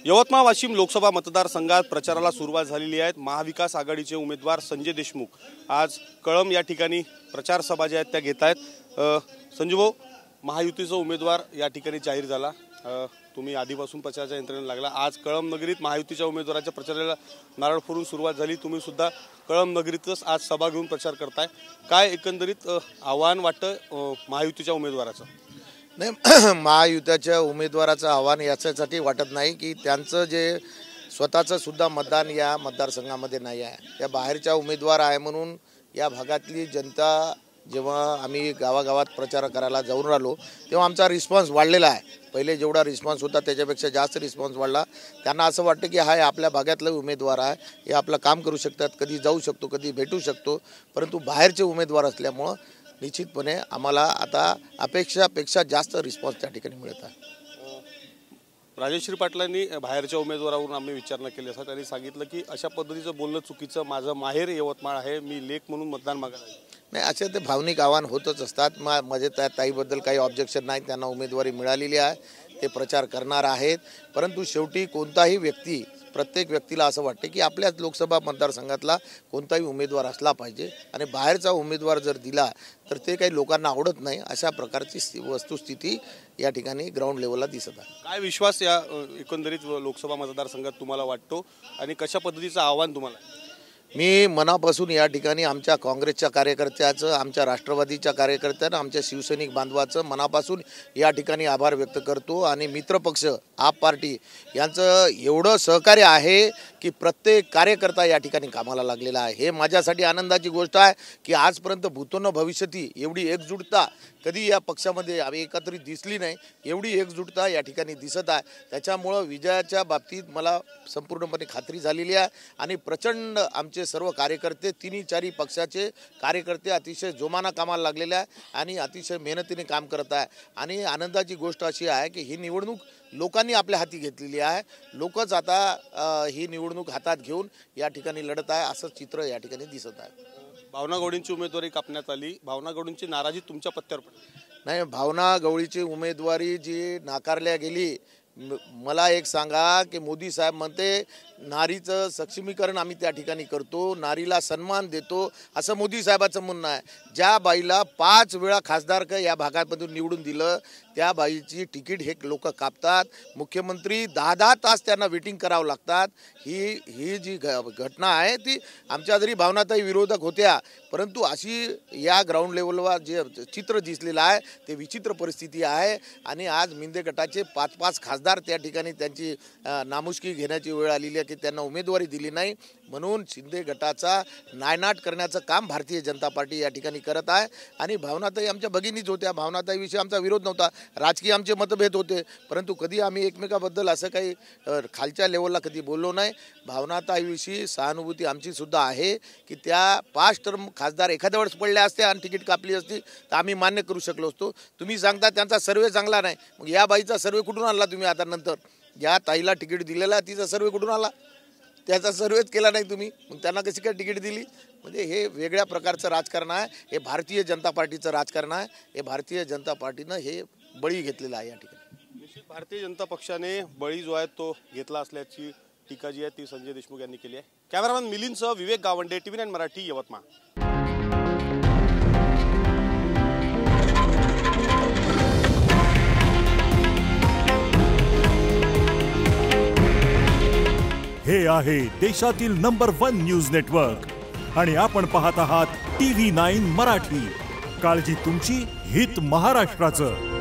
यवतमाळ वाशिम लोकसभा मतदारसंघात प्रचाराला सुरुवात झालेली आहे। महाविकास आघाडीचे उमेदवार संजय देशमुख आज कळंब या ठिकाणी प्रचार सभा ज्या आहेत त्या घेत आहेत। संजय भाऊ, महायुतीचा उमेदवार या ठिकाणी जाहीर झाला। तुम्ही आधीपासून प्रचाराच्या यंत्रणेला लागला। आज कळंब नगरीत महायुतीच्या उमेदवाराच्या प्रचाराला नारळ फोडून सुरुवात झाली। तुम्ही सुद्धा कळंब नगरीतच आज सभा घेऊन प्रचार करताय। काय एकंदरीत आव्हान वाटतं महायुतीच्या उमेदवाराचं? नाही, महायुतीच्या उमेदवाराचं आव्हान याच्यासाठी वाटत नाही की त्यांचं जे स्वतःचं सुद्धा मतदान या मतदारसंघामध्ये नाही आहे। त्या बाहेरच्या उमेदवार आहे म्हणून या भागातली जनता जेव्हा आम्ही गावागावात प्रचार करायला जाऊन राहिलो तेव्हा आमचा रिस्पॉन्स वाढलेला आहे। पहिले जेवढा रिस्पॉन्स होता त्याच्यापेक्षा जास्त रिस्पॉन्स वाढला। त्यांना असं वाटतं की हा आपल्या भागातला उमेदवार आहे, हे आपलं काम करू शकतात, कधी जाऊ शकतो, कधी भेटू शकतो। परंतु बाहेरचे उमेदवार असल्यामुळं निश्चितपणे आम्हाला आता अपेक्षापेक्षा जास्त रिस्पॉन्स त्या ठिकाणी मिळत आहे। राजेश्री पाटलांनी बाहेरच्या उमेदवारावरून आम्ही विचारणा केली असता त्यांनी सांगितलं की अशा पद्धतीचं बोलणं चुकीचं, माझं माहेर यवतमाळ आहे, मी लेख म्हणून मतदान मागायला नाही, असे ते भावनिक आव्हान होतच असतात। माझे त्या ताईबद्दल काही ऑब्जेक्शन नाही, त्यांना उमेदवारी मिळालेली आहे, ते प्रचार करणार आहेत। परंतु शेवटी कोणताही व्यक्ती, प्रत्येक व्यक्तीला असं वाटते की आपल्याच लोकसभा मतदारसंघातला कोणताही उमेदवार असला पाहिजे आणि बाहेरचा उमेदवार जर दिला तर ते काही लोकांना आवडत नाही। अशा प्रकारची वस्तुस्थिती या ठिकाणी ग्राउंड लेवलला दिसत आहे। काय विश्वास या एकंदरीत लोकसभा मतदारसंघात तुम्हाला वाटतो आणि कशा पद्धतीचं आव्हान तुम्हाला? मी मनापासून या ठिकाणी आमच्या काँग्रेसच्या कार्यकर्त्याचं, आमच्या राष्ट्रवादीच्या कार्यकर्त्यांना, आमच्या शिवसैनिक बांधवाचं मनापासून या ठिकाणी आभार व्यक्त करतो। आणि मित्रपक्ष आप पार्टी यांचं एवढं सहकार्य आहे की प्रत्येक कार्यकर्ता या ठिकाणी कामाला लागलेला आहे। हे माझ्यासाठी आनंदाची गोष्ट आहे की आजपर्यंत भूतोन भविष्यती एवढी एकजुटता कधी या पक्षामध्ये एकत्रित दिसली नाही, एवढी एकजुटता या ठिकाणी दिसत आहे। त्याच्यामुळं विजयाच्या बाबतीत मला संपूर्णपणे खात्री झालेली आहे आणि प्रचंड आमचे सर्व कार्यकर्ते, तिन्ही चारी पक्षाचे कार्यकर्ते अतिशय जोमानं कामाला लागलेले आहे आणि अतिशय मेहनतीने काम करत आहे। आणि आनंदाची गोष्ट अशी आहे की ही निवडणूक लोकांनी आपल्या हाती घेतलेली आहे। लोकच आता ही निवडणूक हातात घेऊन या ठिकाणी लढत आहे, असं चित्र या ठिकाणी दिसत आहे। भावना गवळींची उमेदवारी कापण्यात आली, भावना गवळींची नाराजी तुमच्या पत्त्यावर पडली? नाही, भावना गवळीची उमेदवारी जी नाकारल्या गेली, मला एक सांगा की मोदी साहेब म्हणते नारीचं सक्षमीकरण आम्ही त्या ठिकाणी करतो, नारीला सन्मान देतो, असं मोदी साहेबाचं म्हणणं आहे। ज्या बाईला 5 वेळा खासदार या भागामधून निवडून दिलं त्या बाईची तिकीट हे लोक कापतात। मुख्यमंत्री 10-10 तास त्यांना वेटिंग करावं लागतात। ही जी घटना आहे ती आमच्या जरी भावनाताई विरोधक होत्या, परंतु अशी या ग्राउंड लेवलवर जे चित्र दिसलेलं आहे ते विचित्र परिस्थिती आहे। आणि आज मिंदे गटाचे 5-5 खासदार त्या ठिकाणी त्यांची नामुष्की घेण्याची वेळ आलेली आहे की त्यांना उमेदवारी दिली नाही, म्हणून शिंदे गटाचा नायनाट करण्याचं काम भारतीय जनता पार्टी या ठिकाणी करत आहे। आणि भावनाताई आमच्या भगिनीच होत्या, भावनाताईविषयी आमचा विरोध नव्हता, राजकीय आमचे मतभेद होते, परंतु कधी आम्ही एकमेकाबद्दल असं काही खालच्या लेवलला कधी बोललो नाही। भावनाताईविषयी सहानुभूती आमची सुद्धा आहे की त्या 5 टर्म खासदार एखाद्या वेळेस पडल्या असत्या आणि तिकीट कापली असती तर आम्ही मान्य करू शकलो असतो। तुम्ही सांगता त्यांचा सर्वे चांगला नाही, मग या बाईचा सर्वे कुठून आणला तुम्ही? आता नंतर ज्या ताईला तिकीट दिलेला तिचा सर्वे कुठून आला? त्याचा सर्वेच केला नाही तुम्ही, मग त्यांना कशी काय तिकीट दिली? म्हणजे हे वेगळ्या प्रकारचं राजकारण आहे, हे भारतीय जनता पार्टीचं राजकारण आहे। हे भारतीय जनता पार्टीनं हे बळी घेतलेलं आहे या ठिकाणी। निश्चित भारतीय जनता पक्षाने बळी जो आहे तो घेतला असल्याची टीका जी आहे ती संजय देशमुख यांनी केली आहे। कॅमेरामॅन मिलिंदसह विवेक गावंडे, TV9 मराठी, यवतमाळ। हे आहे देशातील नंबर 1 न्यूज नेटवर्क आणि आपण पाहत आहात TV9 मराठी। काळजी तुमची, हित महाराष्ट्राचं।